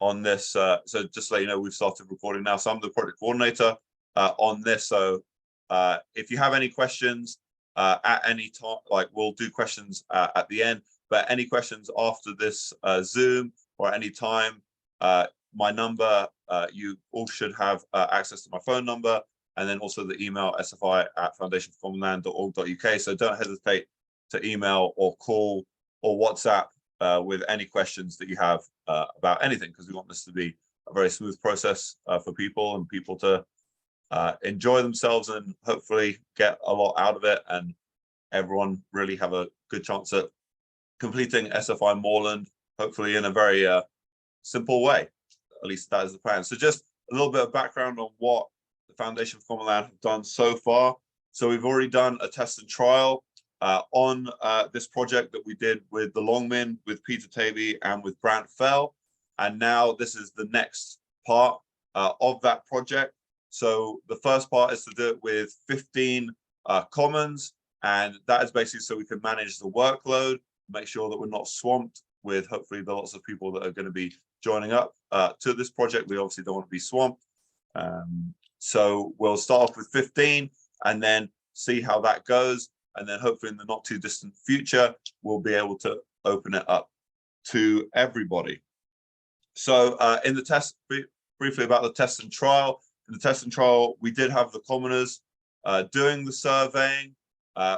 on this. So just to let you know, we've started recording now. So I'm the project coordinator on this. So if you have any questions at any time, like we'll do questions at the end, but any questions after this Zoom or any time, my number, you all should have access to my phone number, and then also the email sfi@foundationforcommonland.org.uk. So don't hesitate to email or call or WhatsApp with any questions that you have about anything, because we want this to be a very smooth process for people and people to enjoy themselves and hopefully get a lot out of it, and everyone really have a good chance at completing SFI Moorland, hopefully in a very simple way. At least that is the plan. So just a little bit of background on what the Foundation for Common Land have done so far. So we've already done a test and trial on this project that we did with the Longmin, with Peter Tavey, and with Brant Fell. And now this is the next part of that project. So the first part is to do it with 15 commons, and that is basically so we can manage the workload, make sure that we're not swamped with hopefully the lots of people that are going to be joining up to this project. We obviously don't want to be swamped. So we'll start off with 15 and then see how that goes. And then hopefully in the not too distant future, we'll be able to open it up to everybody. So in the test, briefly about the test and trial. In the test and trial, we did have the commoners doing the surveying,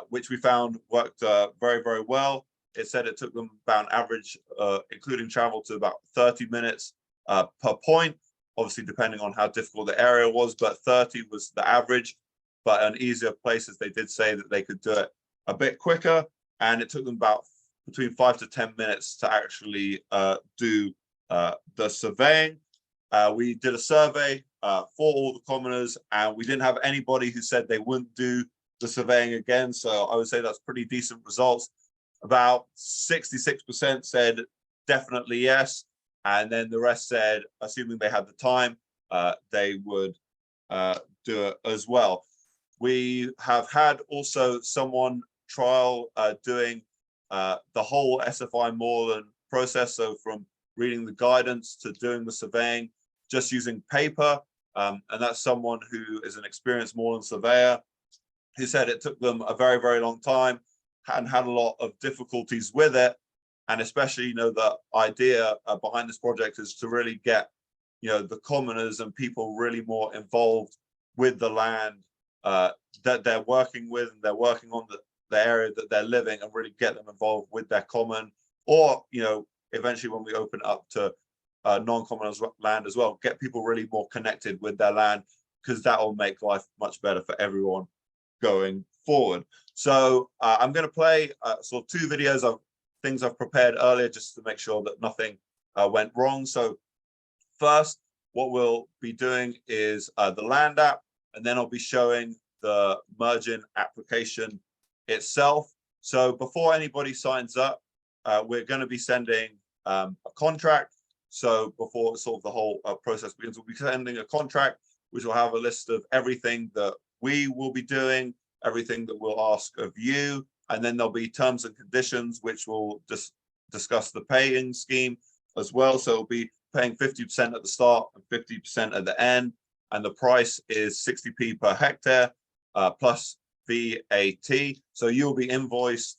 which we found worked very, very well. It said it took them about an average, including travel, to about 30 minutes per point, obviously depending on how difficult the area was, but 30 was the average. But in easier places, they did say that they could do it a bit quicker, and it took them about between 5 to 10 minutes to actually do the surveying. We did a survey for all the commoners, and we didn't have anybody who said they wouldn't do the surveying again. So I would say that's pretty decent results. About 66% said definitely yes, and then the rest said, assuming they had the time, they would do it as well. We have had also someone trial doing the whole SFI Moorland process, so from reading the guidance to doing the surveying, just using paper, and that's someone who is an experienced moorland surveyor, who said it took them a very, very long time and had a lot of difficulties with it. And especially, you know, the idea behind this project is to really get, you know, the commoners and people really more involved with the land that they're working with, and they're working on the area that they're living, and really get them involved with their common, or, you know, eventually when we open up to non-commoners land as well, get people really more connected with their land, because that will make life much better for everyone going forward. So I'm going to play sort of 2 videos of things I've prepared earlier, just to make sure that nothing went wrong. So first, what we'll be doing is the land app, and then I'll be showing the merging application itself. So before anybody signs up, we're going to be sending a contract. So before sort of the whole process begins, we'll be sending a contract, which will have a list of everything that we will be doing, everything that we'll ask of you, and then there'll be terms and conditions, which will just discuss the paying scheme as well. So we'll be paying 50% at the start and 50% at the end, and the price is 60p per hectare plus VAT. So you'll be invoiced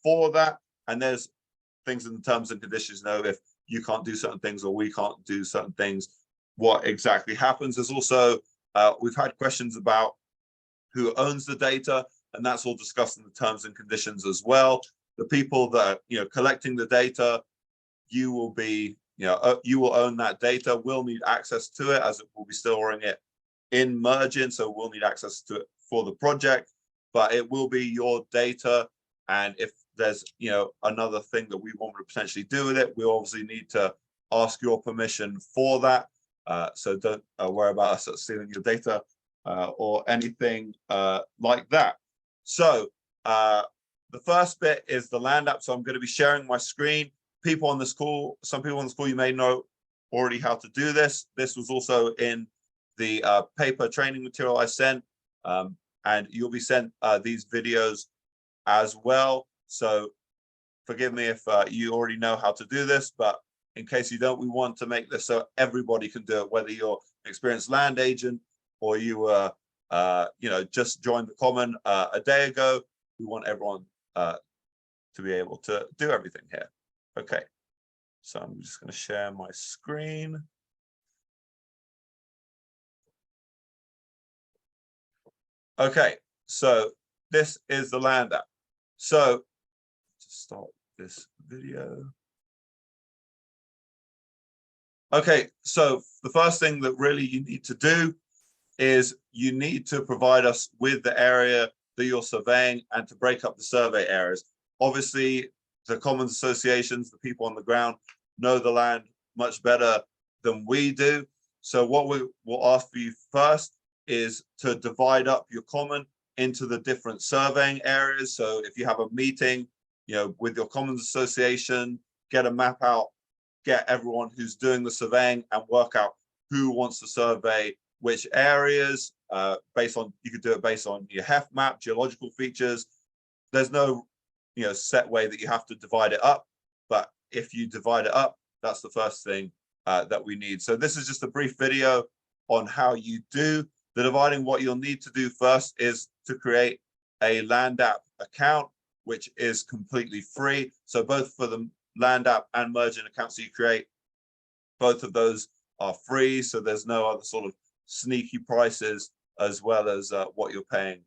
for that, and there's things in the terms and conditions, you know, if you can't do certain things or we can't do certain things, what exactly happens. There's also, we've had questions about who owns the data, and that's all discussed in the terms and conditions as well. The people that are, you know, collecting the data, you will be, you know, you will own that data. We'll need access to it, as it will be storing it in merging, so we'll need access to it for the project, but it will be your data. And if there's, you know, another thing that we want to potentially do with it, we obviously need to ask your permission for that. So don't worry about us stealing your data or anything like that. So the first bit is the land app. So I'm going to be sharing my screen. People on this call, some people on this call, you may know already how to do this. This was also in the paper training material I sent, and you'll be sent these videos as well. So forgive me if you already know how to do this, but in case you don't, we want to make this so everybody can do it, whether you're an experienced land agent or you were, just joined the common a day ago. We want everyone to be able to do everything here. Okay, so I'm just going to share my screen. Okay, so this is the land app. So to start this video. Okay, so the first thing that really you need to do is you need to provide us with the area that you're surveying and to break up the survey areas. Obviously, the commons associations, the people on the ground, know the land much better than we do. So what we will ask for you first is to divide up your common into the different surveying areas. So if you have a meeting, with your commons association, get a map out, get everyone who's doing the surveying and work out who wants to survey which areas. You could do it based on your HEF map, geological features. There's no, set way that you have to divide it up. But if you divide it up, that's the first thing that we need. So this is just a brief video on how you do the dividing. What you'll need to do first is to create a land app account, which is completely free. So both for the land app and merging accounts that you create, both of those are free. So there's no other sort of sneaky prices, as well as what you're paying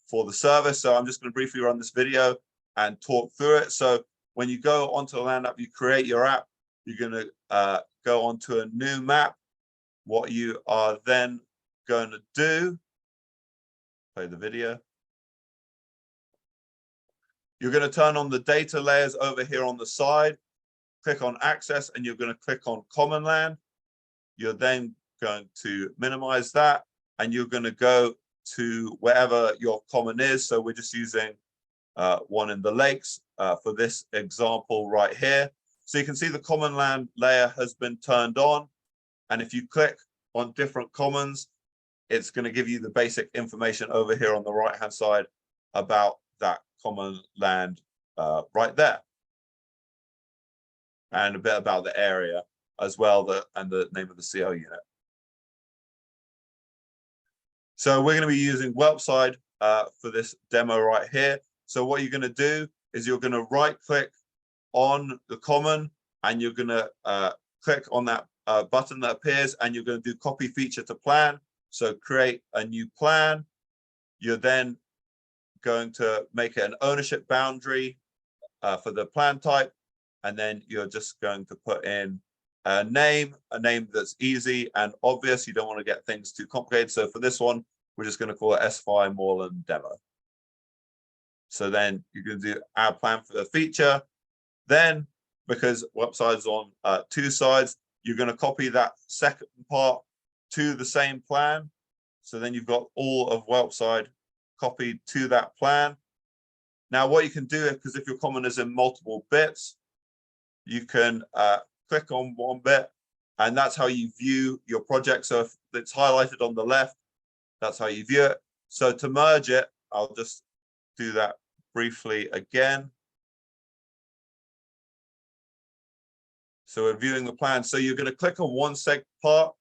for the service. So I'm just going to briefly run this video and talk through it. So when you go onto the land app, you create your app, you're going to go onto a new map. What you are then going to do, play the video. You're going to turn on the data layers over here on the side, click on access, and you're going to click on common land. You're then going to minimize that, and you're going to go to wherever your common is. So we're just using one in the lakes for this example right here. So you can see the common land layer has been turned on. And if you click on different commons, it's going to give you the basic information over here on the right-hand side about that common land right there. And a bit about the area as well, and the name of the CO unit. So we're going to be using Whelpside for this demo right here. So what you're going to do is you're going to right-click on the common, and you're going to click on that button that appears, and you're going to do copy feature to plan. So create a new plan. You're then going to make it an ownership boundary for the plan type, and then you're just going to put in a name that's easy and obvious. You don't want to get things too complicated. So for this one, we're just going to call it SFI Moorland Demo. So then you're going to do our plan for the feature. Then, because Whelpside's on two sides, you're going to copy that second part to the same plan. So then you've got all of Whelpside copied to that plan. Now what you can do, because if your common is in multiple bits, you can click on one bit, and that's how you view your project. So if it's highlighted on the left, that's how you view it. So to merge it, I'll just do that briefly again. So we're viewing the plan. So you're going to click on one part.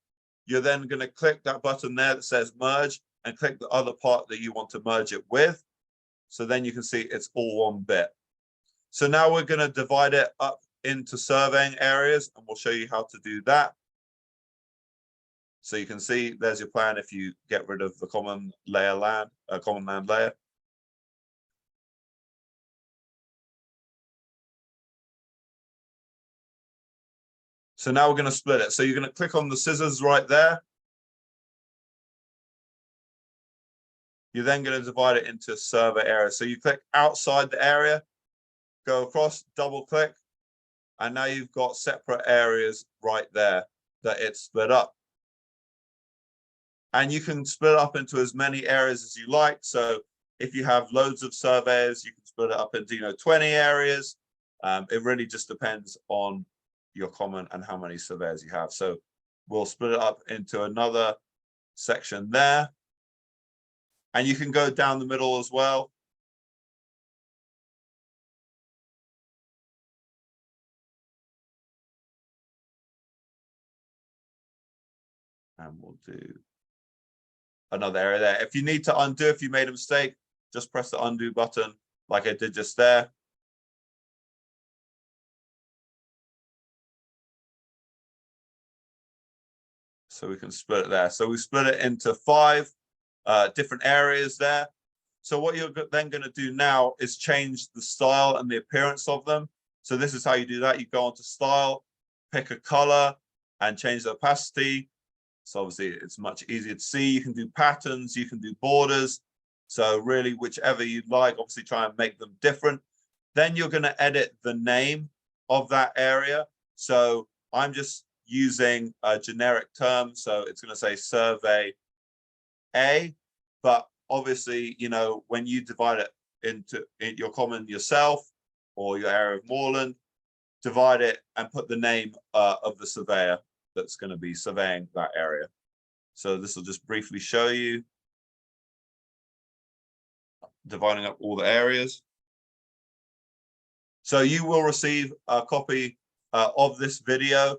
You're then going to click that button there that says merge, and click the other part that you want to merge it with. So then you can see it's all one bit. So now we're going to divide it up into surveying areas, and we'll show you how to do that. So you can see there's your plan if you get rid of the common land layer. So now we're going to split it. So you're going to click on the scissors right there. You're then going to divide it into survey areas. So you click outside the area, go across, double click, and now you've got separate areas right there that it's split up. And you can split up into as many areas as you like. So if you have loads of surveys, you can split it up into 20 areas. It really just depends on your common and how many surveyors you have. So we'll split it up into another section there. And you can go down the middle as well. And we'll do another area there. If you need to undo, if you made a mistake, just press the undo button like I did just there. So we can split it there. So we split it into 5 different areas there. So what you're then going to do now is change the style and the appearance of them. So this is how you do that. You go onto style, pick a color, and change the opacity. So obviously it's much easier to see. You can do patterns, you can do borders. So really whichever you like, obviously try and make them different. Then you're going to edit the name of that area. So I'm just using a generic term. So it's going to say survey A, but obviously, you know, when you divide it into your common yourself or your area of moorland, divide it and put the name of the surveyor that's going to be surveying that area. So this will just briefly show you dividing up all the areas. So you will receive a copy of this video.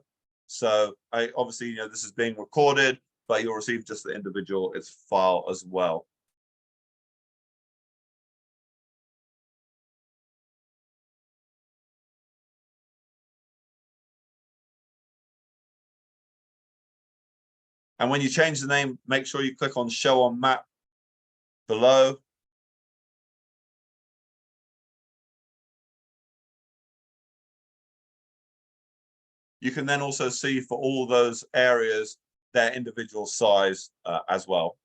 So obviously, you know, this is being recorded, but you'll receive just the individual its file as well. And when you change the name, make sure you click on show on map below. You can then also see for all those areas their individual size as well.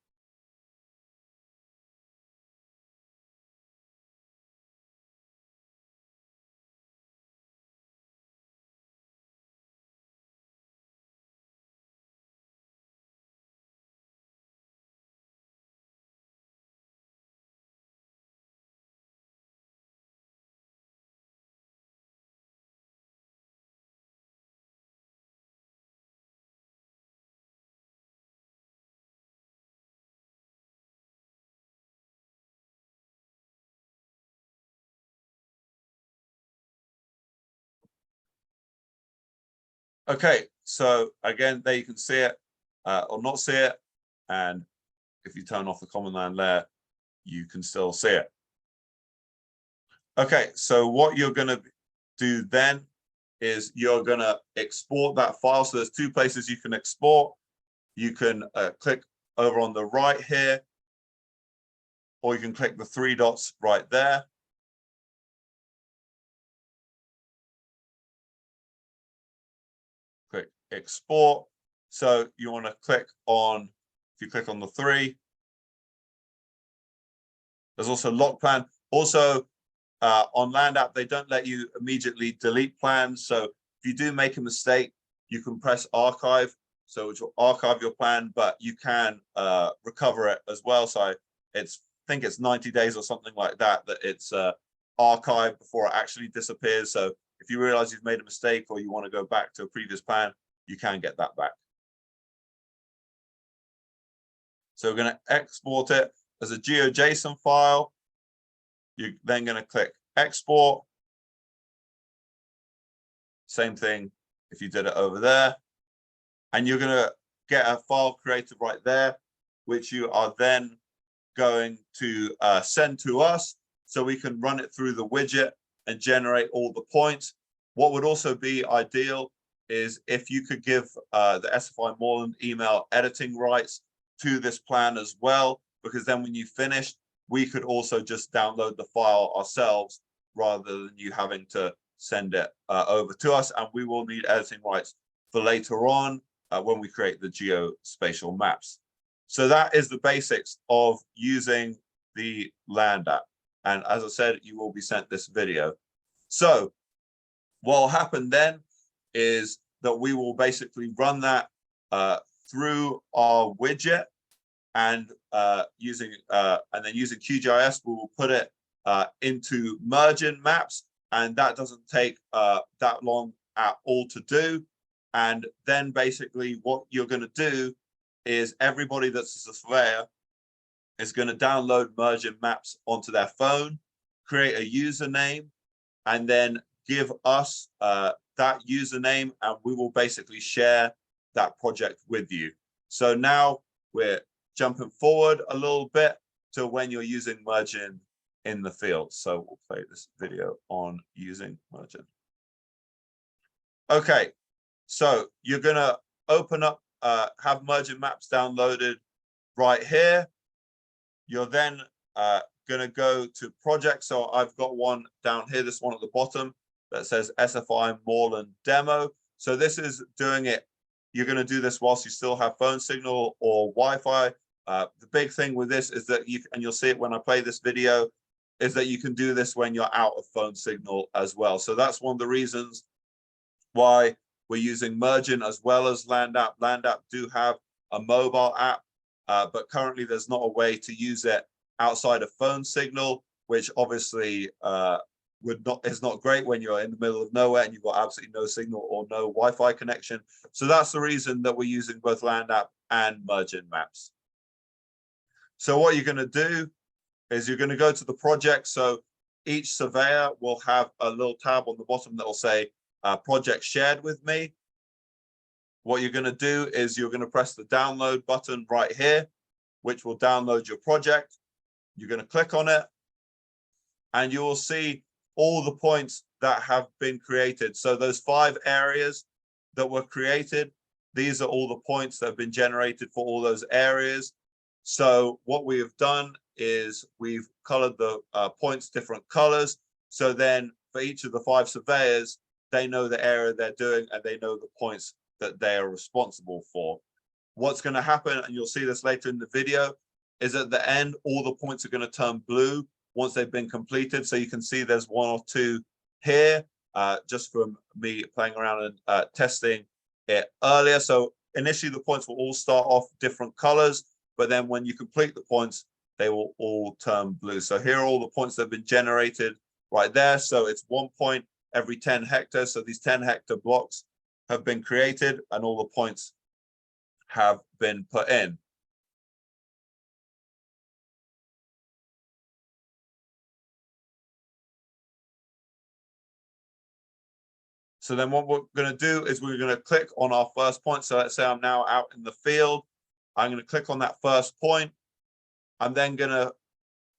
Okay, so again, there you can see it or not see it. And if you turn off the common land layer, you can still see it. Okay, so what you're going to do then is you're going to export that file. So there's 2 places you can export. You can click over on the right here, or you can click the 3 dots right there. Click export. So you want to click on, if you click on the 3, there's also lock plan. Also on Land App, they don't let you immediately delete plans. So if you do make a mistake, you can press archive. So which will archive your plan, but you can recover it as well. So I think it's 90 days or something like that, that it's archived before it actually disappears. So if you realize you've made a mistake or you want to go back to a previous plan, you can get that back. So we're going to export it as a GeoJSON file. You're then going to click export. Same thing if you did it over there. And you're going to get a file created right there, which you are then going to send to us so we can run it through the widget and generate all the points. What would also be ideal is if you could give the SFI Moorland email editing rights to this plan as well, because then when you finish, we could also just download the file ourselves rather than you having to send it over to us. And we will need editing rights for later on when we create the geospatial maps. So that is the basics of using the Land App. And as I said, you will be sent this video. So what will happen then is that we will basically run that through our widget, and using QGIS, we will put it into merging maps, and that doesn't take that long at all to do. And then basically what you're going to do is everybody that's a surveyor is going to download merging maps onto their phone, create a username, and then give us that username, and we will basically share that project with you. So now we're jumping forward a little bit to when you're using merging in the field. So we'll play this video on using merging. Okay, so you're gonna open up, have merging maps downloaded right here. You're then gonna go to projects. So I've got one down here, this one at the bottom that says SFI Moreland Demo. So this is doing it. You're gonna do this whilst you still have phone signal or Wi-Fi. The big thing with this is that and you'll see it when I play this video, is that you can do this when you're out of phone signal as well. So that's one of the reasons why we're using merging as well as LandApp. LandApp do have a mobile app, but currently there's not a way to use it outside of phone signal, which obviously is not great when you're in the middle of nowhere and you've got absolutely no signal or no Wi-Fi connection. So that's the reason that we're using both LandApp and merging maps. So what you're going to do is you're going to go to the project. So each surveyor will have a little tab on the bottom that will say project shared with me. What you're going to do is you're going to press the download button right here, which will download your project. You're going to click on it and you will see all the points that have been created. So those 5 areas that were created, these are all the points that have been generated for all those areas. So what we have done is we've colored the points different colors. So then for each of the 5 surveyors, they know the area they're doing and they know the points that they are responsible for. What's going to happen, and you'll see this later in the video, is at the end, all the points are going to turn blue once they've been completed. So you can see there's 1 or 2 here, just from me playing around and testing it earlier. So initially the points will all start off different colors, but then when you complete the points, they will all turn blue. So here are all the points that have been generated right there. So it's 1 point every 10 hectares. So these 10 hectare blocks have been created and all the points have been put in. So then what we're going to do is we're going to click on our first point. So let's say I'm now out in the field. I'm going to click on that first point. I'm then going to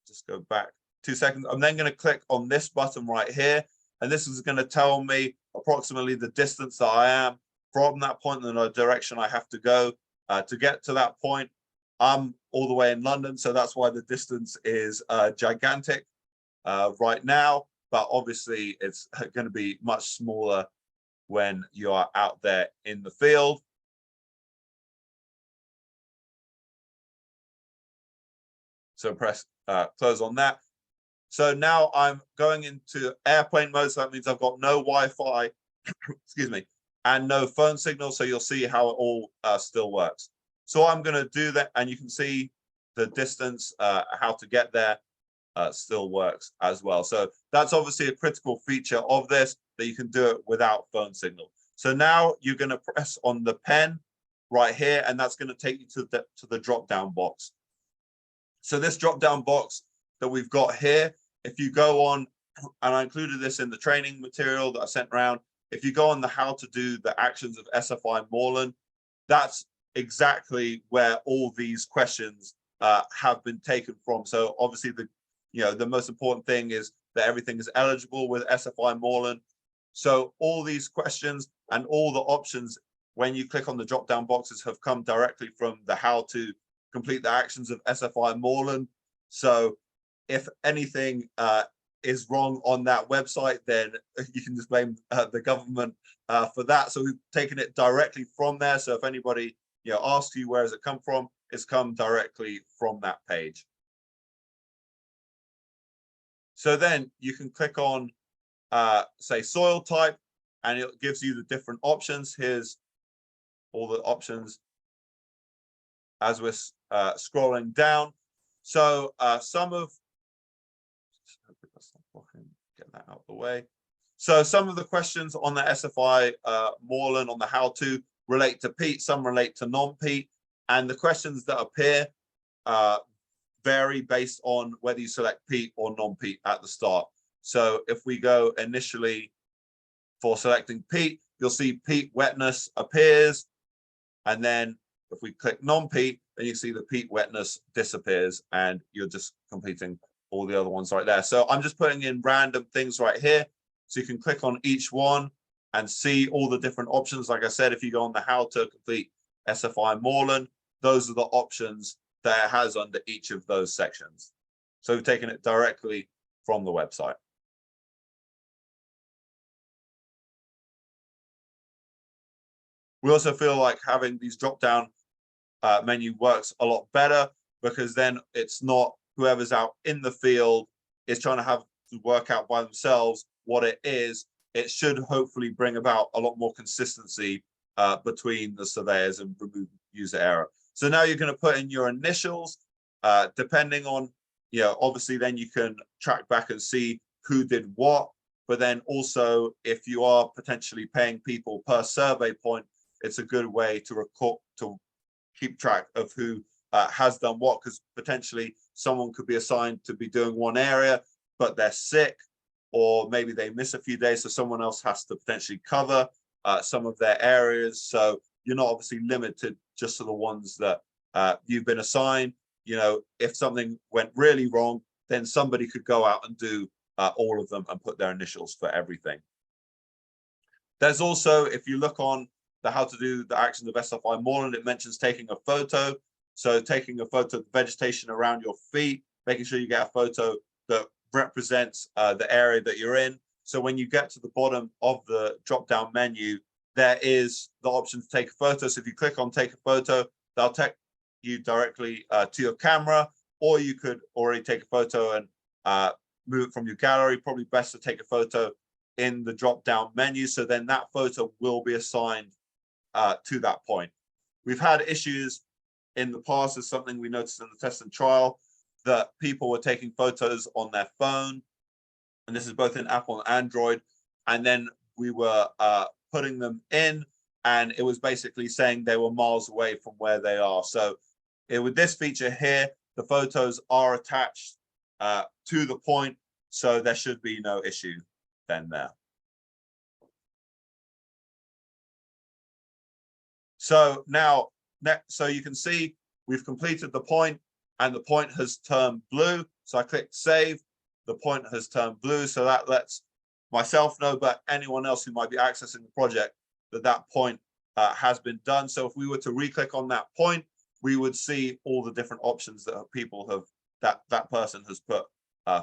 just go back 2 seconds. I'm then going to click on this button right here. And this is going to tell me approximately the distance that I am from that point and the direction I have to go to get to that point. I'm all the way in London, so that's why the distance is gigantic right now. But obviously, it's going to be much smaller when you are out there in the field. So press close on that. So now I'm going into airplane mode. So that means I've got no Wi-Fi, excuse me, and no phone signal. So you'll see how it all still works. So I'm going to do that. And you can see the distance, how to get there still works as well. So that's obviously a critical feature of this, that you can do it without phone signal. So now you're going to press on the pen right here, and that's going to take you to the drop-down box. So this drop-down box that we've got here, if you go on, and I included this in the training material that I sent around, if you go on the how to do the actions of SFI Moreland, that's exactly where all these questions have been taken from. So obviously the most important thing is that everything is eligible with SFI Moreland. So all these questions and all the options, when you click on the drop-down boxes, have come directly from the how to complete the actions of SFI Moreland. So if anything is wrong on that website, then you can just blame the government for that. So we've taken it directly from there. So if anybody asks you where has it come from, it's come directly from that page. So then you can click on say soil type, and it gives you the different options. Here's all the options as we're scrolling down. So some of, get that out of the way. So some of the questions on the SFI Moreland on the how to relate to peat, some relate to non-peat, and the questions that appear vary based on whether you select peat or non-peat at the start. So if we go initially for selecting peat, you'll see peat wetness appears. And then If we click non-peat, then you see the peat wetness disappears and you're just completing all the other ones right there. So I'm just putting in random things right here. So you can click on each one and see all the different options. Like I said, if you go on the how to complete SFI Moreland, those are the options that it has under each of those sections. So we've taken it directly from the website. We also feel like having these drop-down menu works a lot better, because then it's not whoever's out in the field is trying to have to work out by themselves what it is. It should hopefully bring about a lot more consistency between the surveyors and remove user error. So now you're going to put in your initials, depending on, obviously then you can track back and see who did what. But then also, if you are potentially paying people per survey point, it's a good way to record, to keep track of who has done what, because potentially someone could be assigned to be doing one area, but they're sick, or maybe they miss a few days, so someone else has to potentially cover some of their areas. So you're not obviously limited just to the ones that you've been assigned. If something went really wrong, then somebody could go out and do all of them and put their initials for everything. There's also, if you look on the how to do the actions of SFI Moreland, it mentions taking a photo. So taking a photo of the vegetation around your feet, making sure you get a photo that represents the area that you're in. So when you get to the bottom of the drop-down menu, there is the option to take a photo. So if you click on take a photo, they'll take you directly to your camera, or you could already take a photo and move it from your gallery. Probably best to take a photo in the drop-down menu, so then that photo will be assigned to that point. We've had issues in the past. Is something we noticed in the test and trial, that people were taking photos on their phone, and this is both in Apple and Android, and then we were putting them in, and it was basically saying they were miles away from where they are. So with this feature here, the photos are attached to the point, so there should be no issue then there. So now, so you can see we've completed the point, and the point has turned blue. So I click save, the point has turned blue. So that lets myself know, but anyone else who might be accessing the project, that that point has been done. So if we were to re-click on that point, we would see all the different options that people have, that person has put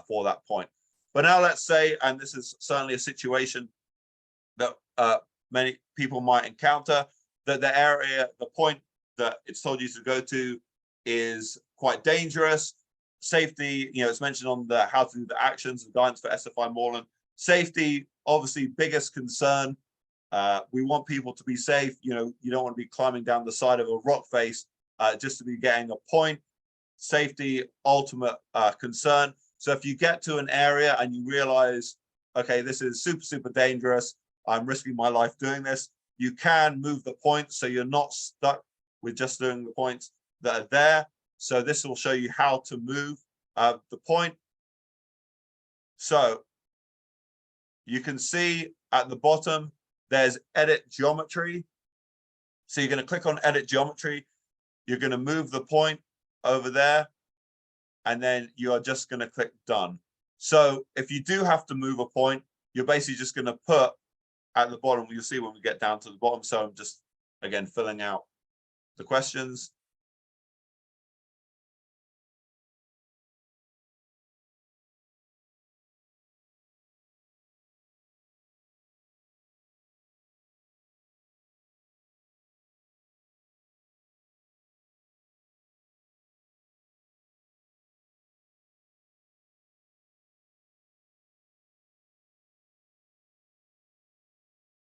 for that point. But now let's say, and this is certainly a situation that many people might encounter, that the area, the point that it's told you to go to is quite dangerous. Safety, it's mentioned on the how to do the actions and guidance for SFI Moreland. Safety, obviously, biggest concern. We want people to be safe. You don't want to be climbing down the side of a rock face just to be getting a point. Safety, ultimate concern. So if you get to an area and you realize, okay, this is super, super dangerous, I'm risking my life doing this, you can move the points, so you're not stuck with just doing the points that are there. So this will show you how to move the point. So you can see at the bottom, there's edit geometry. So you're going to click on edit geometry. You're going to move the point over there, and then you are just going to click done. So if you do have to move a point, you're basically just going to put at the bottom, you'll see when we get down to the bottom. So I'm just, again, filling out the questions.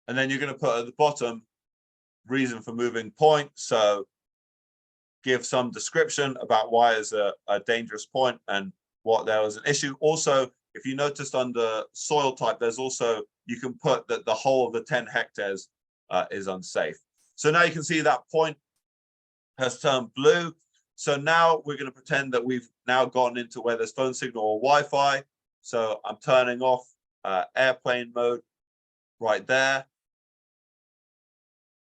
And then you're going to put at the bottom, reason for moving point. So give some description about why it's a dangerous point and what there was an issue. Also, if you noticed under soil type, there's also, you can put that the whole of the 10 hectares is unsafe. So now you can see that point has turned blue. So now we're going to pretend that we've now gotten into where there's phone signal or Wi-Fi. So I'm turning off airplane mode right there.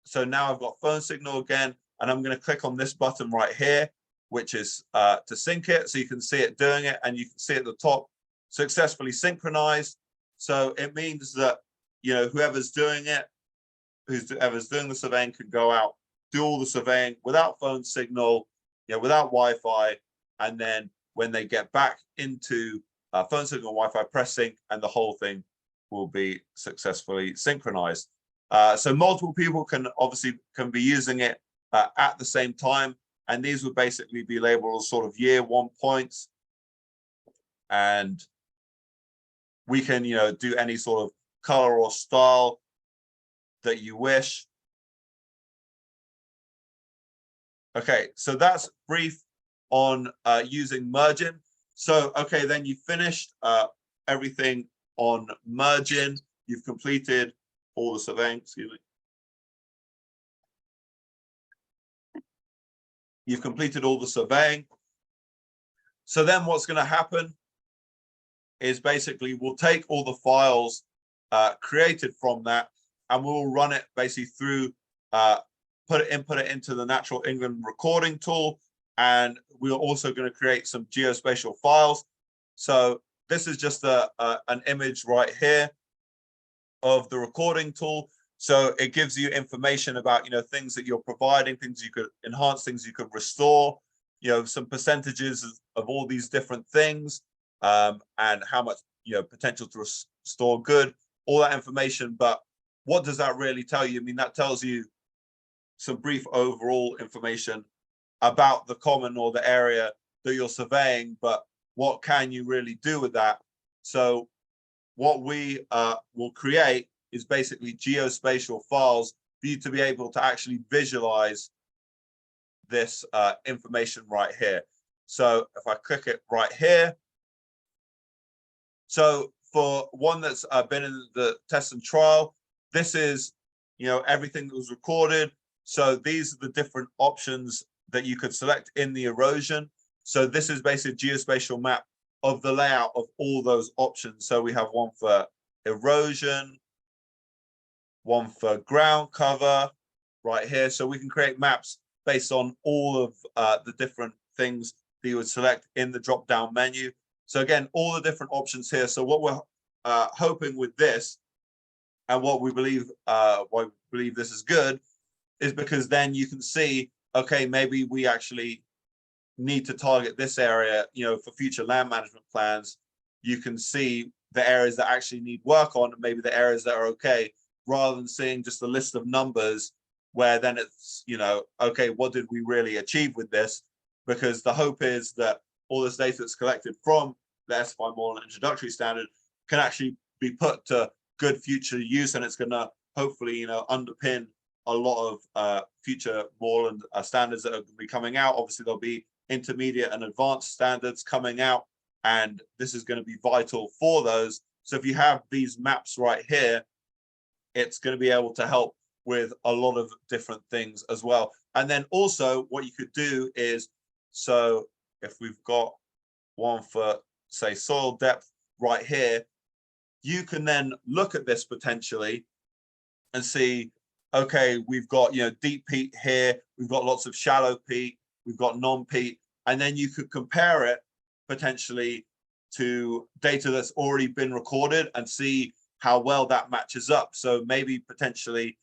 So now I've got phone signal again. and I'm going to click on this button right here, which is to sync it. So you can see it doing it, and you can see at the top, successfully synchronized. So it means that, you know, whoever's doing it, whoever's doing the surveying can go out, do all the surveying without phone signal, you know, without Wi-Fi, and then when they get back into phone signal Wi-Fi, press sync, and the whole thing will be successfully synchronized. So multiple people can be using it at the same time, and these would basically be labeled as sort of year 1 points, and we can, you know, do any sort of color or style that you wish. Okay, so that's brief on using merging. So, okay, then you finished everything on merging. You've completed all the surveying, excuse me. You've completed all the surveying. So then what's going to happen is basically we'll take all the files created from that, and we'll run it basically through, input it into the Natural England recording tool, and we're also going to create some geospatial files. So this is just an image right here of the recording tool. So it gives you information about, you know, things that you're providing, things you could enhance, things you could restore, you know, some percentages of all these different things, and how much, you know, potential to restore good, all that information. But what does that really tell you? I mean, that tells you some brief overall information about the common or the area that you're surveying, but what can you really do with that? So what we will create is basically geospatial files for you to be able to actually visualize this information right here. So if I click it right here, so for one that's been in the test and trial, this is, you know, everything that was recorded. So these are the different options that you could select in the erosion. So this is basically a geospatial map of the layout of all those options. So we have one for erosion, one for ground cover right here. So we can create maps based on all of the different things that you would select in the drop-down menu. So again, all the different options here. So what we're hoping with this, and what we believe, why we believe this is good, is because then you can see, okay, maybe we actually need to target this area, you know, for future land management plans. You can see the areas that actually need work on, and maybe the areas that are okay, rather than seeing just a list of numbers where then it's, you know, okay, what did we really achieve with this? Because the hope is that all this data that's collected from the SFI Moorland Introductory Standard can actually be put to good future use, and it's going to hopefully, you know, underpin a lot of future moorland standards that are going to be coming out. Obviously, there'll be intermediate and advanced standards coming out, and this is going to be vital for those. So if you have these maps right here, it's going to be able to help with a lot of different things as well. And then also what you could do is, so if we've got one for, say, soil depth right here, you can then look at this potentially and see, okay, we've got, you know, deep peat here, we've got lots of shallow peat, we've got non-peat, and then you could compare it potentially to data that's already been recorded and see how well that matches up. So maybe potentially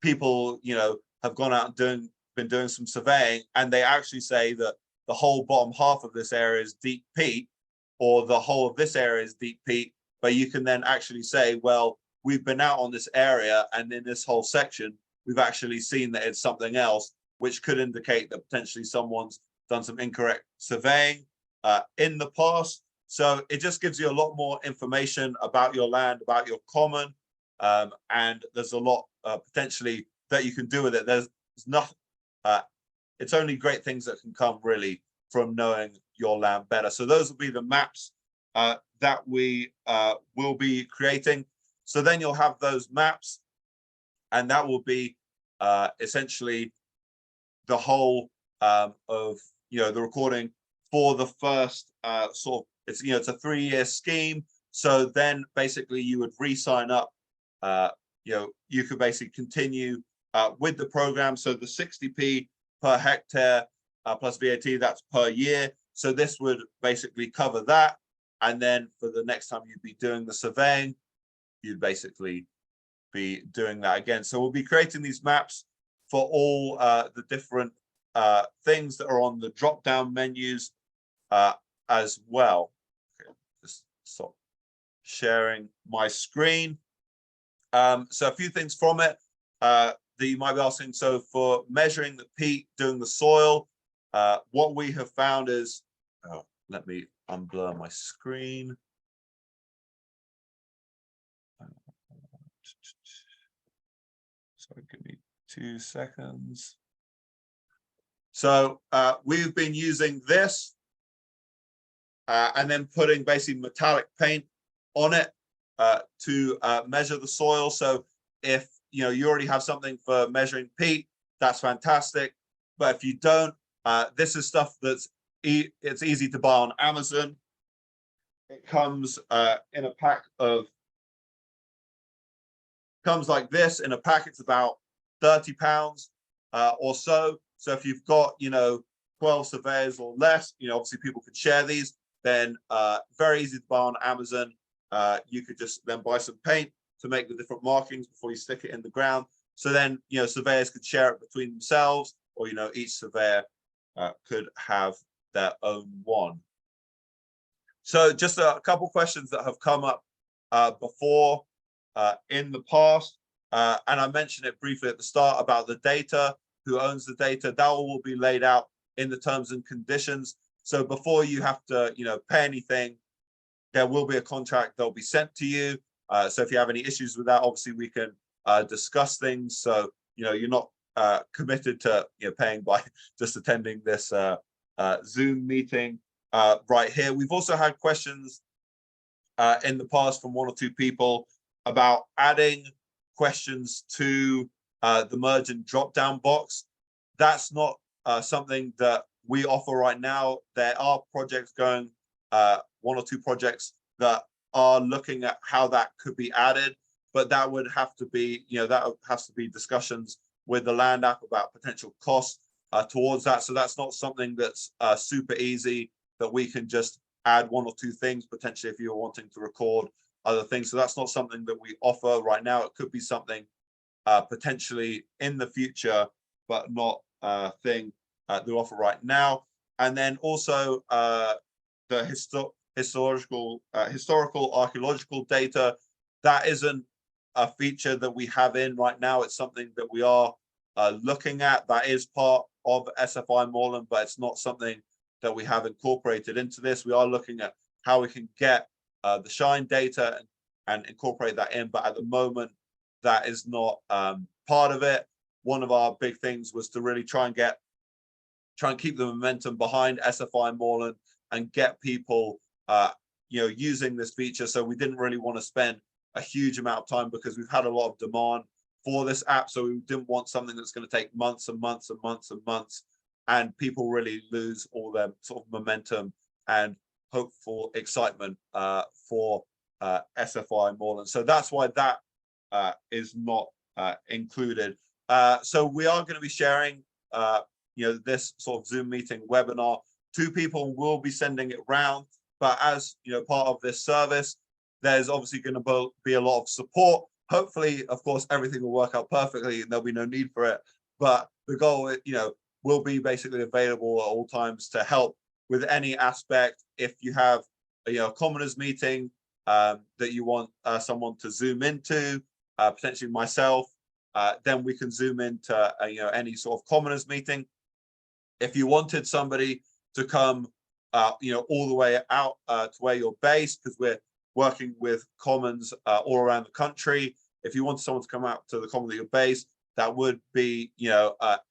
people, you know, have gone out and been doing some surveying, and they actually say that the whole bottom half of this area is deep peat, or the whole of this area is deep peat. But you can then actually say, well, we've been out on this area, and in this whole section, we've actually seen that it's something else, which could indicate that potentially someone's done some incorrect surveying in the past. So it just gives you a lot more information about your land, about your common, and there's a lot potentially that you can do with it. There's not, it's only great things that can come really from knowing your land better. So those will be the maps that we will be creating. So then you'll have those maps, and that will be essentially the whole of, you know, the recording for the first sort of, it's, you know, it's a 3-year scheme. So then basically you would re-sign up, you know, you could basically continue with the program. So the 60p per hectare plus VAT, that's per year. So this would basically cover that. And then for the next time you'd be doing the surveying, you'd basically be doing that again. So we'll be creating these maps for all the different things that are on the drop-down menus as well. Okay, just stop sharing my screen. So a few things from it that you might be asking. So for measuring the peat, doing the soil, what we have found is, let me unblur my screen. Sorry, give me 2 seconds. So we've been using this and then putting basically metallic paint on it to measure the soil. So if you already have something for measuring peat, that's fantastic. But if you don't, this is stuff that's it's easy to buy on Amazon. It comes in a pack of, comes like this in a pack. It's about £30 or so. So if you've got 12 surveyors or less, obviously people could share these. Then very easy to buy on Amazon. You could just then buy some paint to make the different markings before you stick it in the ground. So then surveyors could share it between themselves, or each surveyor could have their own one. So just a couple questions that have come up before in the past, and I mentioned it briefly at the start about the data, who owns the data. That all will be laid out in the terms and conditions. So before you have to pay anything, there will be a contract that will be sent to you. So if you have any issues with that, obviously we can discuss things. So you're not committed to paying by just attending this Zoom meeting right here. We've also had questions in the past from 1 or 2 people about adding questions to the merge and drop down box. That's not something that we offer right now. There are projects going, 1 or 2 projects that are looking at how that could be added, but that would have to be, that has to be discussions with the Land App about potential costs towards that. So that's not something that's super easy that we can just add 1 or 2 things potentially if you're wanting to record other things. So that's not something that we offer right now. It could be something potentially in the future, but not a thing that we offer right now. And then also the historical archaeological data, that isn't a feature that we have in right now. It's something that we are looking at. That is part of SFI Moreland, but it's not something that we have incorporated into this. We are looking at how we can get the shine data and incorporate that in, but at the moment that is not part of it. One of our big things was to really try and keep the momentum behind SFI Moreland and get people using this feature. So we didn't really want to spend a huge amount of time because we've had a lot of demand for this app. So we didn't want something that's going to take months and months and months and months, and people really lose all their sort of momentum and hopeful excitement for SFI Moreland. So that's why that is not included. So we are going to be sharing this sort of Zoom meeting webinar. 2 people will be sending it round, but as part of this service, there's obviously going to be a lot of support. Hopefully, of course, everything will work out perfectly and there'll be no need for it. But the goal, will be basically available at all times to help with any aspect. If you have a commoners meeting that you want someone to Zoom into, potentially myself, then we can Zoom into any sort of commoners meeting. If you wanted somebody to come all the way out to where you're based, because we're working with commons all around the country, if you want someone to come out to the common that you're based, that would be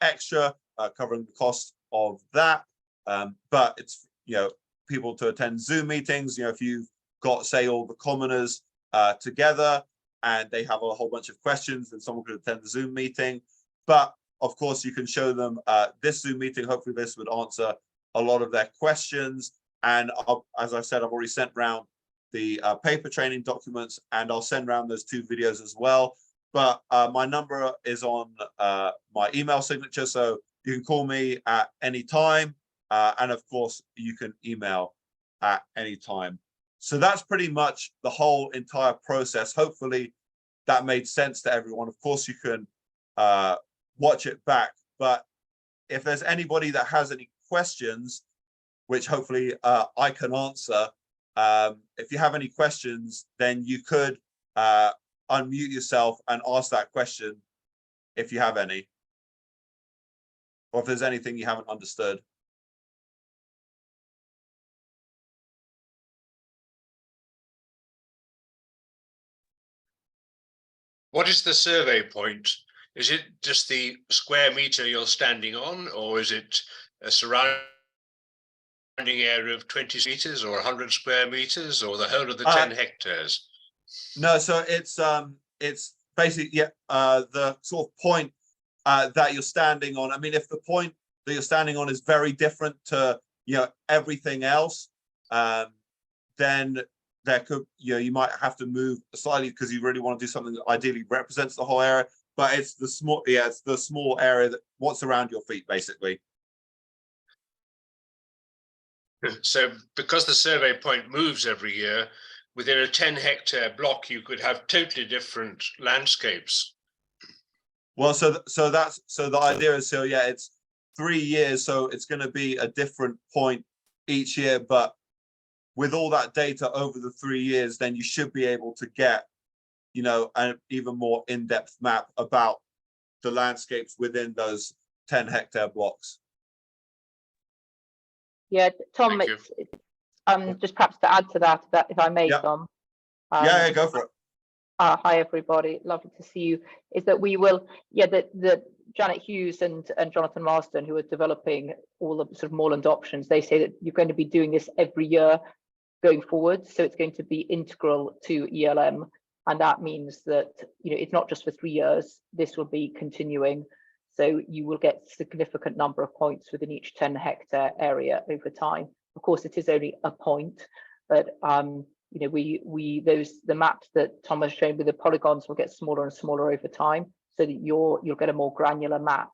extra, covering the cost of that. But it's people to attend Zoom meetings. If you've got, say, all the commoners together and they have a whole bunch of questions, then someone could attend the Zoom meeting. But of course, you can show them this Zoom meeting. Hopefully this would answer a lot of their questions. And as I said, I've already sent round the paper training documents, and I'll send around those 2 videos as well. But my number is on my email signature. So You can call me at any time, and of course, you can email at any time. So that's pretty much the whole entire process. Hopefully that made sense to everyone. Of course, you can watch it back, but if there's anybody that has any questions, which hopefully I can answer, if you have any questions, then you could unmute yourself and ask that question if you have any, or if there's anything you haven't understood. What is the survey point? Is it just the square meter you're standing on, or is it a surrounding area of 20 meters or 100 square meters, or the whole of the 10 hectares? No, so it's basically the sort of point that you're standing on. I mean, if the point that you're standing on is very different to everything else, then there could you might have to move slightly because you really want to do something that ideally represents the whole area. But it's the small area that what's around your feet, basically. So because the survey point moves every year, within a 10-hectare block, you could have totally different landscapes. Well, so the idea is, it's 3 years, so it's going to be a different point each year. But with all that data over the 3 years, then you should be able to get, an even more in-depth map about the landscapes within those 10-hectare blocks. Yeah, Tom, just perhaps to add to that if I may, Tom. Yeah, go for it. Hi, everybody. Lovely to see you. Is that we will, the Janet Hughes and Jonathan Marsden, who are developing all the sort of moorland options, they say that you're going to be doing this every year going forward. So it's going to be integral to ELM. And that means that, it's not just for 3 years, this will be continuing. So you will get significant number of points within each 10-hectare area over time. Of course, it is only a point, but the maps that Tom has shown with the polygons will get smaller and smaller over time, so that you'll get a more granular map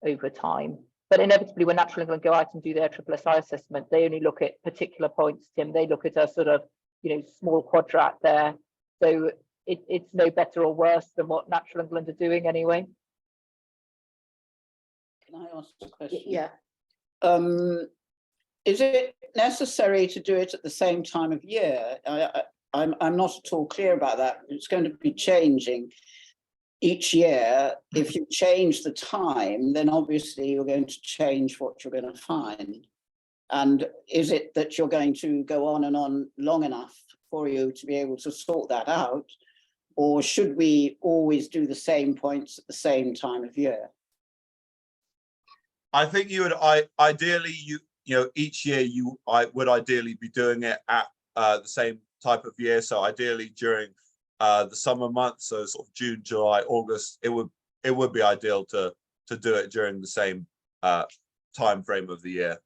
over time. But inevitably, when Natural England go out and do their SSI assessment, they only look at particular points, Tim. They look at a sort of small quadrat there. So it's no better or worse than what Natural England are doing anyway. Can I ask a question? Yeah. Is it necessary to do it at the same time of year? I'm not at all clear about that. It's going to be changing each year. If you change the time, then obviously you're going to change what you're going to find. And is it that you're going to go on and on long enough for you to be able to sort that out? Or should we always do the same points at the same time of year? I think you would ideally each year I would ideally be doing it at the same type of year. So ideally during the summer months, so sort of June, July, August, it would be ideal to do it during the same time frame of the year.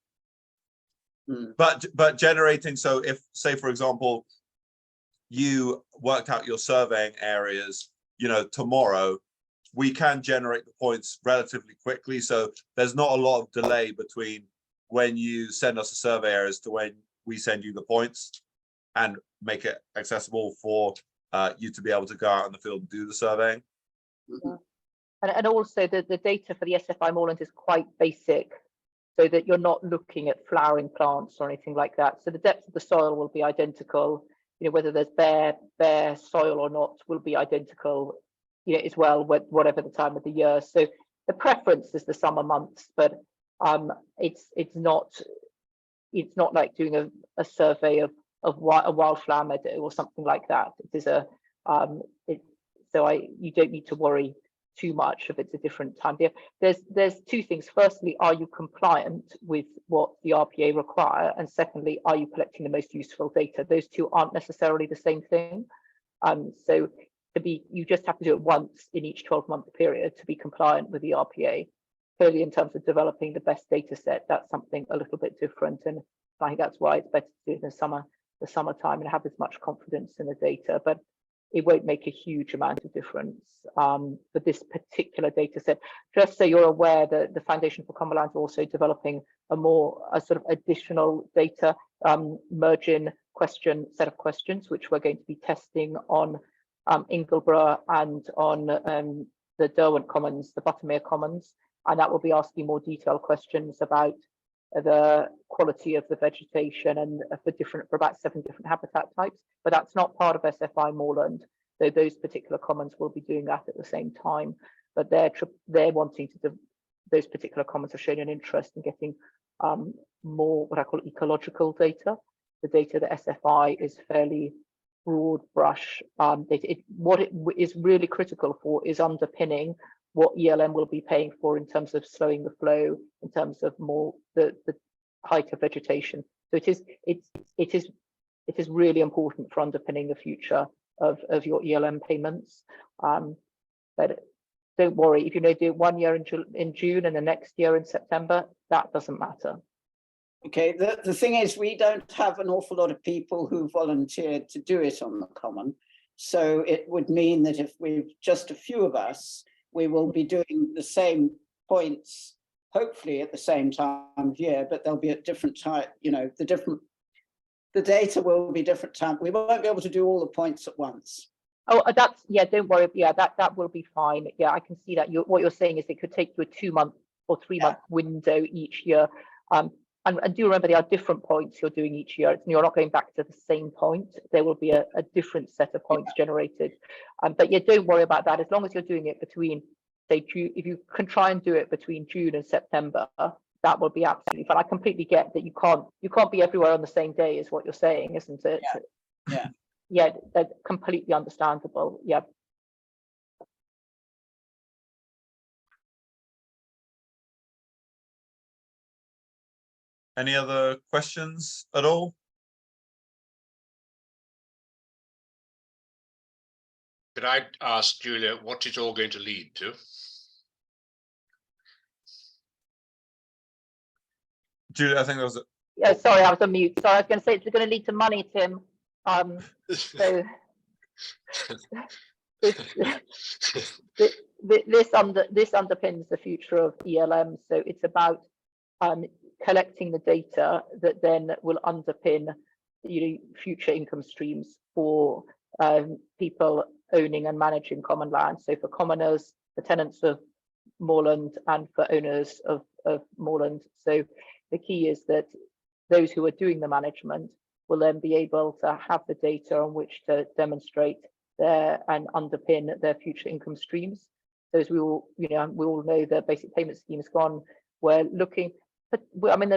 But generating, so if, say for example, you worked out your surveying areas, tomorrow, we can generate the points relatively quickly. So there's not a lot of delay between when you send us a survey areas to when we send you the points and make it accessible for you to be able to go out in the field and do the surveying. Yeah. And also the data for the SFI moorland is quite basic, so that you're not looking at flowering plants or anything like that. So the depth of the soil will be identical, whether there's bare soil or not will be identical, as well, whatever the time of the year. So the preference is the summer months, but it's not like doing a survey of a wildflower meadow or something like that. It is you don't need to worry too much if it's a different time. There's two things. Firstly, are you compliant with what the RPA require? And secondly, are you collecting the most useful data? Those two aren't necessarily the same thing. So you just have to do it once in each 12-month period to be compliant with the RPA. Clearly, in terms of developing the best data set, that's something a little bit different, and I think that's why it's better to do it in the summertime and have as much confidence in the data. But it won't make a huge amount of difference for this particular data set. Just so you're aware that the Foundation for Common Land is also developing a sort of additional data merging set of questions, which we're going to be testing on Ingleborough and on the Derwent Commons, the Buttermere Commons, and that will be asking more detailed questions about the quality of the vegetation and for about 7 different habitat types. But that's not part of SFI Moorland, so those particular commons will be doing that at the same time. But they're wanting to those particular commons have shown an interest in getting more what I call ecological data. The data that SFI is fairly broad brush data. What it is really critical for is underpinning what ELM will be paying for in terms of slowing the flow, in terms of more the height of vegetation. So it is really important for underpinning the future of your ELM payments. But don't worry, if you do it 1 year in June and the next year in September, that doesn't matter. Okay, the thing is, we don't have an awful lot of people who volunteered to do it on the common. So it would mean that if we've just a few of us, we will be doing the same points, hopefully at the same time of year, but they'll be at different time, the data will be different time. We won't be able to do all the points at once. Oh, don't worry. Yeah, that will be fine. Yeah, I can see that. What you're saying is it could take you a 2-month or 3-month window each year. And do remember there are different points you're doing each year. You're not going back to the same point. There will be a different set of points generated. But yeah, don't worry about that. As long as you're doing it between, say, June, if you can try and do it between June and September, that will be absolutely fine. I completely get that you can't be everywhere on the same day, is what you're saying, isn't it? Yeah, that's completely understandable. Yeah. Any other questions at all? Could I ask Julia what it's all going to lead to? Julia, I think there was Yeah, sorry, I was on mute. Sorry, I was going to say it's going to lead to money, Tim. So this underpins the future of ELM. So it's about collecting the data that then will underpin future income streams for people owning and managing common land. So for commoners, the tenants of moorland, and for owners of moorland. So the key is that those who are doing the management will then be able to have the data on which to demonstrate and underpin their future income streams. So as we all know, the basic payment scheme has gone. We're looking, but I mean,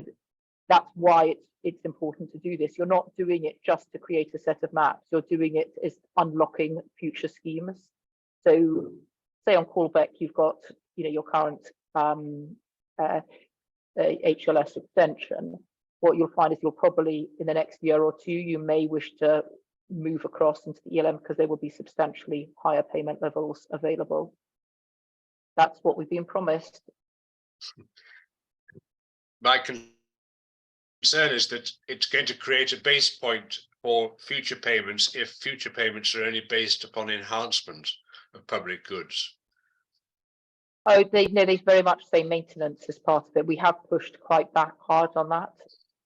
that's why it's important to do this. You're not doing it just to create a set of maps. You're doing it as unlocking future schemes. So say on Callbeck, you've got your current HLS extension. What you'll find is you'll probably in the next year or two, you may wish to move across into the ELM because there will be substantially higher payment levels available. That's what we've been promised. My concern is that it's going to create a base point for future payments if future payments are only based upon enhancement of public goods. Oh, they very much say maintenance as part of it. We have pushed quite back hard on that.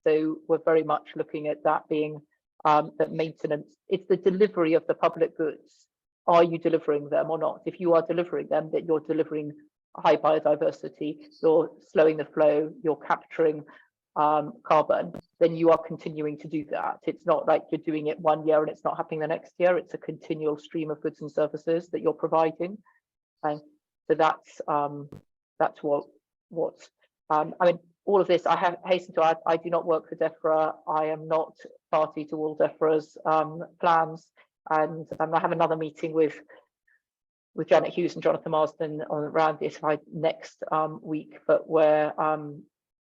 So we're very much looking at that being that maintenance. It's the delivery of the public goods. Are you delivering them or not? If you are delivering them, that you're delivering high biodiversity, you're slowing the flow, you're capturing carbon, then you are continuing to do that. It's not like you're doing it 1 year and it's not happening the next year. It's a continual stream of goods and services that you're providing. And so that's what I mean. All of this, I hasten to add, I do not work for DEFRA. I am not party to all DEFRA's plans. And I have another meeting with Janet Hughes and Jonathan Marsden around the SFI next week, but where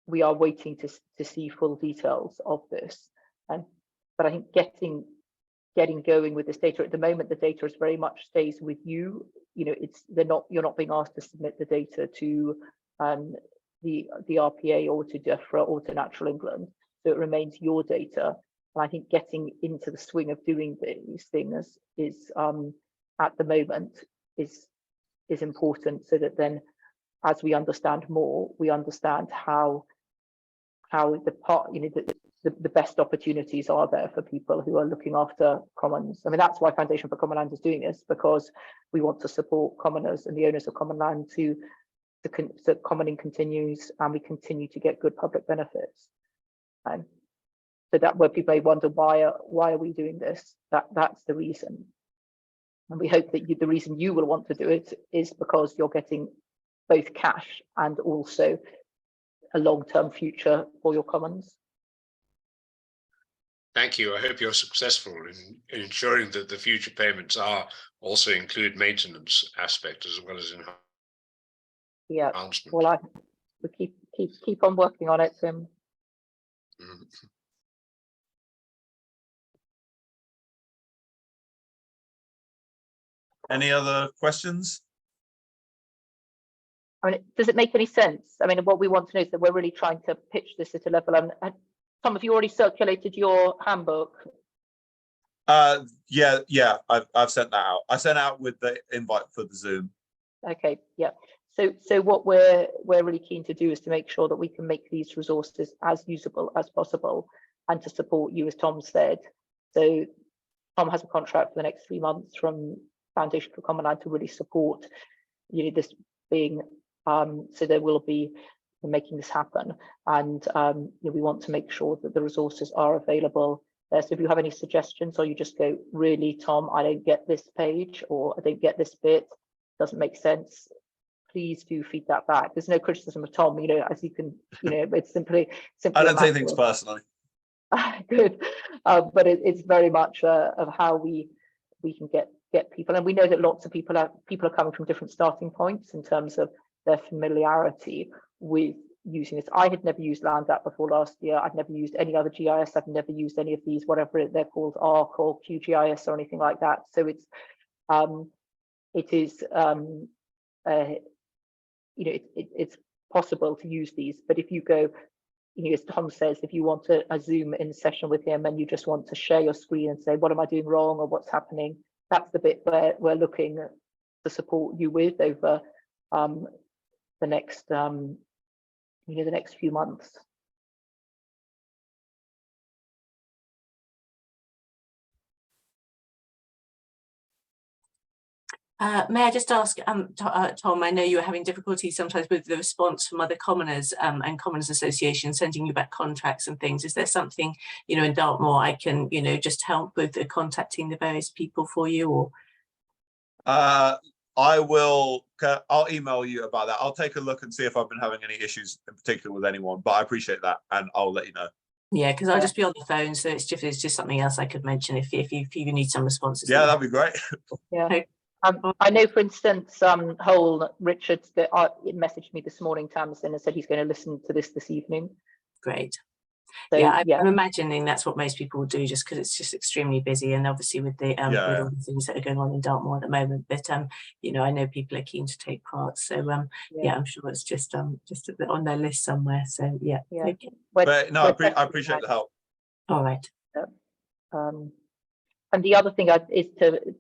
we are waiting to see full details of this. But I think getting going with this data at the moment, the data is very much stays with you. You're not being asked to submit the data to the RPA or to DEFRA or to Natural England. So it remains your data. And I think getting into the swing of doing these things is at the moment is important, so that then as we understand more, we understand how the part, the best opportunities are there for people who are looking after commons. I mean, that's why Foundation for Common Land is doing this, because we want to support commoners and the owners of common land so commoning continues and we continue to get good public benefits. And so that where people may wonder why are we doing this, that's the reason. And we hope that the reason you will want to do it is because you're getting both cash and also a long-term future for your commons. Thank you. I hope you're successful in ensuring that the future payments are also include maintenance aspect as well as enhancement. Yeah. Well, we keep on working on it, Tim. Any other questions? I mean, does it make any sense? I mean, what we want to know is that we're really trying to pitch this at a level. Tom, have you already circulated your handbook? Yeah, I've sent that out. I sent out with the invite for the Zoom. Okay, yeah. So what we're really keen to do is to make sure that we can make these resources as usable as possible and to support you, as Tom said. So Tom has a contract for the next 3 months from Foundation for Common Land to really support this being so there will be making this happen, and we want to make sure that the resources are available there. So if you have any suggestions, or you just go, really, Tom, I don't get this page, or I don't get this bit, doesn't make sense, please do feed that back. There's no criticism of Tom, as you can, it's simply I don't take things personally. Good, but it's very much of how we can get people, and we know that lots of people are coming from different starting points in terms of their familiarity with using this. I had never used Landsat before last year. I'd never used any other GIS. I've never used any of these, whatever they're called, ARC or QGIS or anything like that. So it is it's possible to use these, but if you go, as Tom says, if you want a Zoom in session with him and you just want to share your screen and say, what am I doing wrong or what's happening, that's the bit where we're looking to support you with over the next the next few months. May I just ask, Tom, I know you were having difficulty sometimes with the response from other commoners and Commons Association sending you back contracts and things. Is there something, in Dartmoor I can, just help with contacting the various people for you, or? I'll email you about that. I'll take a look and see if I've been having any issues in particular with anyone, but I appreciate that and I'll let you know. Yeah, because I'll just be on the phone, so it's just something else I could mention if you need some responses. Yeah, that'd be great. Yeah. I know, for instance, Richard that messaged me this morning, Tamsin, and said he's going to listen to this evening. Great. So, yeah, I'm imagining that's what most people will do, just because it's just extremely busy, and obviously with the with all the things that are going on in Dartmoor at the moment. But I know people are keen to take part, so I'm sure it's just on their list somewhere. So okay. But no, I appreciate the help. All right. And the other thing is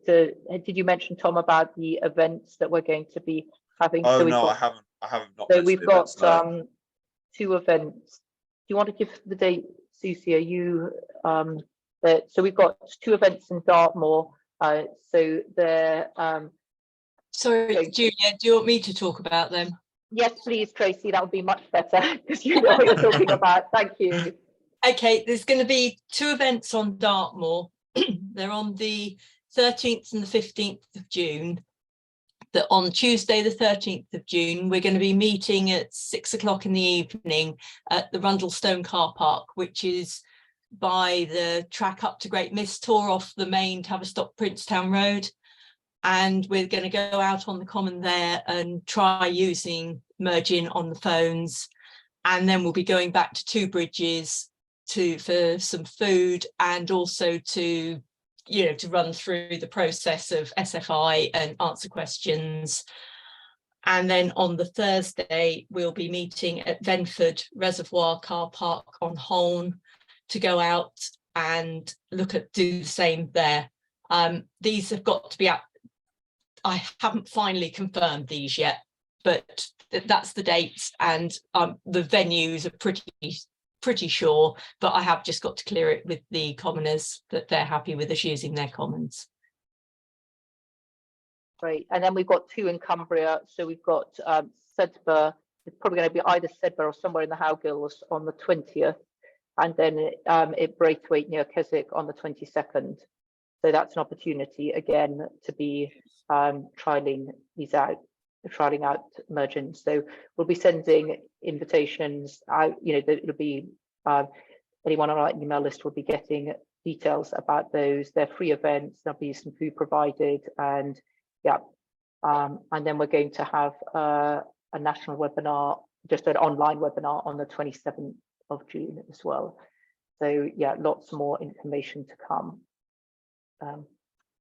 did you mention, Tom, about the events that we're going to be having? Oh, so no, I haven't not. So we've got 2 events. Do you want to give the date, Susie? Are you so we've got 2 events in Dartmoor. So they're sorry, Julia, do you want me to talk about them? Yes, please, Tracy, that would be much better, because you know what you're talking about. Thank you. Okay, there's going to be 2 events on Dartmoor. They're on the 13th and the 15th of June. That on Tuesday, the 13th of June, we're going to be meeting at 6 o'clock in the evening at the Rundlestone car park, which is by the track up to Great Mistor off the main Tavistock Princetown Road. And we're going to go out on the common there and try using merging on the phones. And then we'll be going back to 2 bridges for some food, and also to run through the process of SFI and answer questions. And then on the Thursday, we'll be meeting at Venford Reservoir Car Park on Holne to go out and do the same there. These have got to be out. I haven't finally confirmed these yet, but that's the dates, and the venues are pretty sure, but I have just got to clear it with the commoners that they're happy with us using their commons. Great. And then we've got 2 in Cumbria. So we've got Sedbergh. It's probably going to be either Sedbergh or somewhere in the Howgills on the 20th, and then at Braithwaite near Keswick on the 22nd. So that's an opportunity again to be trialing these out, trialing out mergings. So we'll be sending invitations out. It'll be anyone on our email list will be getting details about those. They're free events. There'll be some food provided, and and then we're going to have a national webinar, just an online webinar on the 27th of June as well. So yeah, lots more information to come.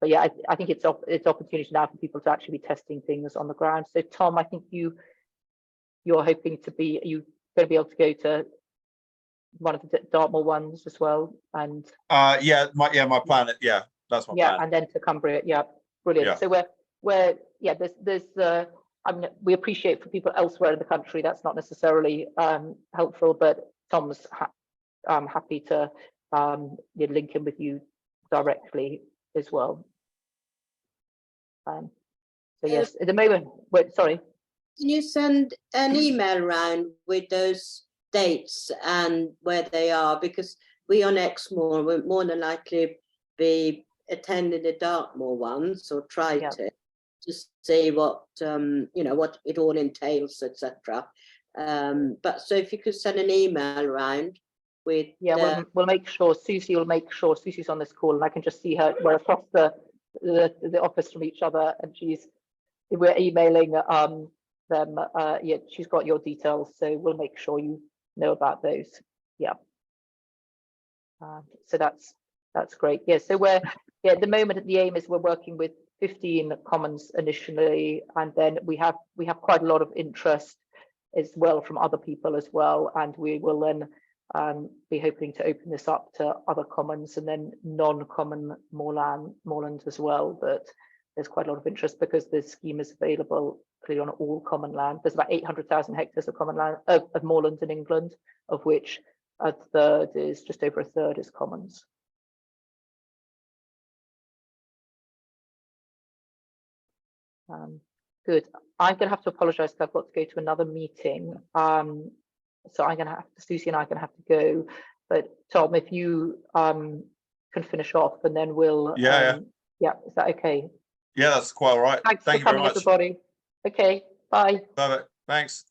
But yeah, I think it's opportunity now for people to actually be testing things on the ground. So Tom, I think you're hoping to be, going to be able to go to one of the Dartmoor ones as well, and yeah, my plan, yeah, that's my plan. And then to Cumbria. Yeah, brilliant. Yeah. So we're there's I mean, we appreciate for people elsewhere in the country that's not necessarily helpful, but Tom's happy to link in with you directly as well. So yes, at the moment, sorry. Can you send an email around with those dates and where they are? Because we on Exmoor will more than likely be attending the Dartmoor ones, or try to see what what it all entails, etc. But so if you could send an email around with we'll make sure Susie will make sure Susie's on this call, and I can just see her. We're across the office from each other, and we're emailing them. She's got your details, so we'll make sure you know about those. So that's great. So we're at the moment, the aim is we're working with 15 commons initially, and then we have quite a lot of interest as well from other people as well, and we will then be hoping to open this up to other commons and then non-common moorland as well. But there's quite a lot of interest because the scheme is available clearly on all common land. There's about 800,000 hectares of common land of moorland in England, of which just over a third is commons. Good. I'm going to have to apologise because I've got to go to another meeting. So I'm going to have to, Susie and I are going to have to go. But Tom, if you can finish off, and then we'll. Yeah, is that okay? Yeah, that's quite all right. Thanks for coming, everybody. Okay, bye. Bye. Thanks.